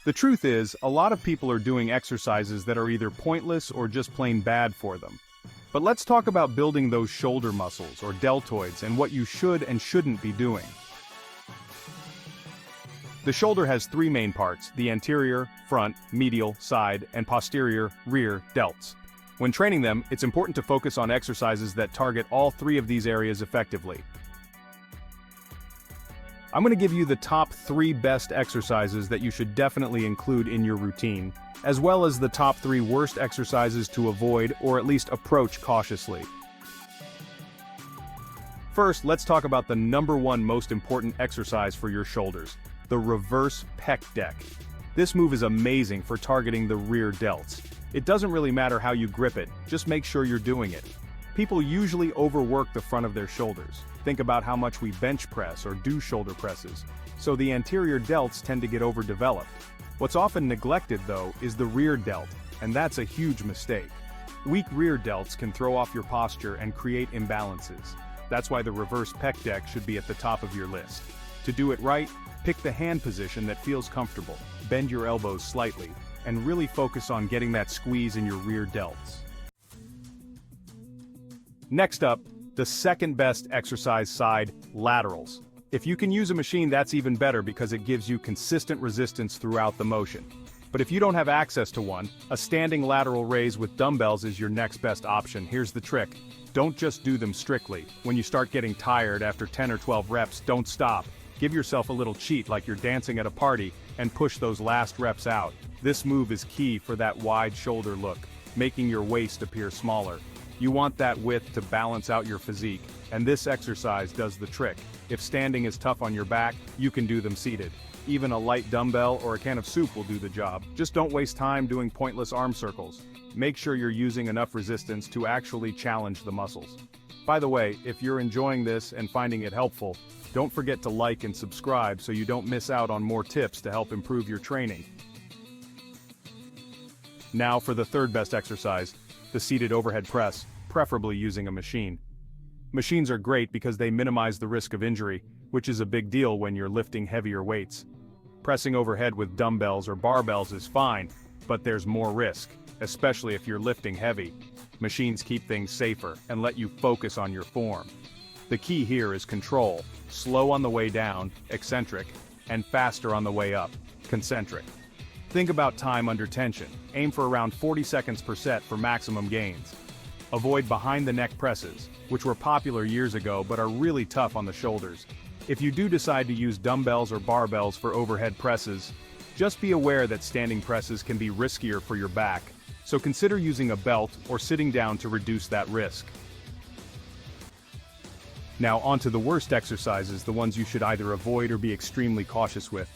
The truth is, a lot of people are doing exercises that are either pointless or just plain bad for them. But let's talk about building those shoulder muscles, or deltoids, and what you should and shouldn't be doing. The shoulder has three main parts: the anterior, front, medial, side, and posterior, rear, delts. When training them, it's important to focus on exercises that target all three of these areas effectively. I'm going to give you the top 3 best exercises that you should definitely include in your routine, as well as the top 3 worst exercises to avoid or at least approach cautiously. First, let's talk about the #1 most important exercise for your shoulders: the reverse pec deck. This move is amazing for targeting the rear delts. It doesn't really matter how you grip it, just make sure you're doing it. People usually overwork the front of their shoulders. Think about how much we bench press or do shoulder presses, so the anterior delts tend to get overdeveloped. What's often neglected, though, is the rear delt, and that's a huge mistake. Weak rear delts can throw off your posture and create imbalances. That's why the reverse pec deck should be at the top of your list. To do it right, pick the hand position that feels comfortable, bend your elbows slightly, and really focus on getting that squeeze in your rear delts. Next up, the second best exercise side: laterals. If you can use a machine, that's even better because it gives you consistent resistance throughout the motion. But if you don't have access to one, a standing lateral raise with dumbbells is your next best option. Here's the trick: don't just do them strictly. When you start getting tired after 10 or 12 reps, don't stop. Give yourself a little cheat like you're dancing at a party and push those last reps out. This move is key for that wide shoulder look, making your waist appear smaller. You want that width to balance out your physique, and this exercise does the trick. If standing is tough on your back, you can do them seated. Even a light dumbbell or a can of soup will do the job. Just don't waste time doing pointless arm circles. Make sure you're using enough resistance to actually challenge the muscles. By the way, if you're enjoying this and finding it helpful, don't forget to like and subscribe so you don't miss out on more tips to help improve your training. Now for the third best exercise: the seated overhead press, preferably using a machine. Machines are great because they minimize the risk of injury, which is a big deal when you're lifting heavier weights. Pressing overhead with dumbbells or barbells is fine, but there's more risk, especially if you're lifting heavy. Machines keep things safer and let you focus on your form. The key here is control: slow on the way down, eccentric, and faster on the way up, concentric. Think about time under tension. Aim for around 40 seconds per set for maximum gains. Avoid behind-the-neck presses, which were popular years ago but are really tough on the shoulders. If you do decide to use dumbbells or barbells for overhead presses, just be aware that standing presses can be riskier for your back, so consider using a belt or sitting down to reduce that risk. Now onto the worst exercises, the ones you should either avoid or be extremely cautious with.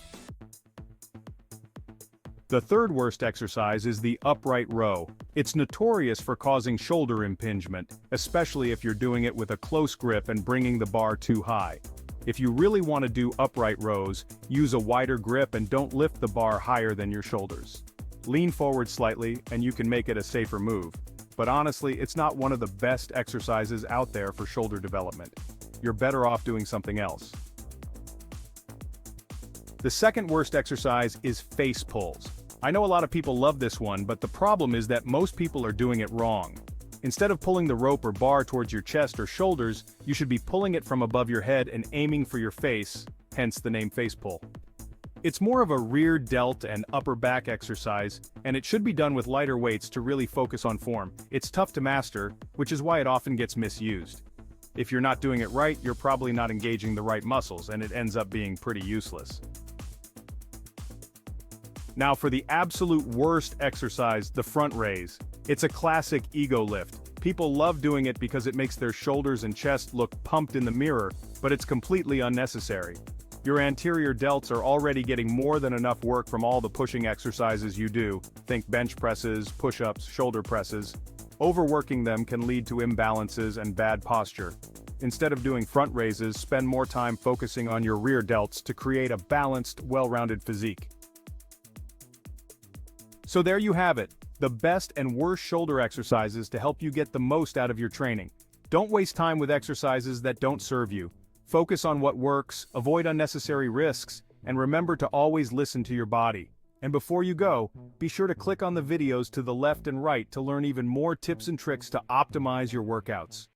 The third worst exercise is the upright row. It's notorious for causing shoulder impingement, especially if you're doing it with a close grip and bringing the bar too high. If you really want to do upright rows, use a wider grip and don't lift the bar higher than your shoulders. Lean forward slightly and you can make it a safer move. But honestly, it's not one of the best exercises out there for shoulder development. You're better off doing something else. The second worst exercise is face pulls. I know a lot of people love this one, but the problem is that most people are doing it wrong. Instead of pulling the rope or bar towards your chest or shoulders, you should be pulling it from above your head and aiming for your face, hence the name face pull. It's more of a rear delt and upper back exercise, and it should be done with lighter weights to really focus on form. It's tough to master, which is why it often gets misused. If you're not doing it right, you're probably not engaging the right muscles, and it ends up being pretty useless. Now for the absolute worst exercise, the front raise. It's a classic ego lift. People love doing it because it makes their shoulders and chest look pumped in the mirror, but it's completely unnecessary. Your anterior delts are already getting more than enough work from all the pushing exercises you do. Think bench presses, push-ups, shoulder presses. Overworking them can lead to imbalances and bad posture. Instead of doing front raises, spend more time focusing on your rear delts to create a balanced, well-rounded physique. So there you have it, the best and worst shoulder exercises to help you get the most out of your training. Don't waste time with exercises that don't serve you. Focus on what works, avoid unnecessary risks, and remember to always listen to your body. And before you go, be sure to click on the videos to the left and right to learn even more tips and tricks to optimize your workouts.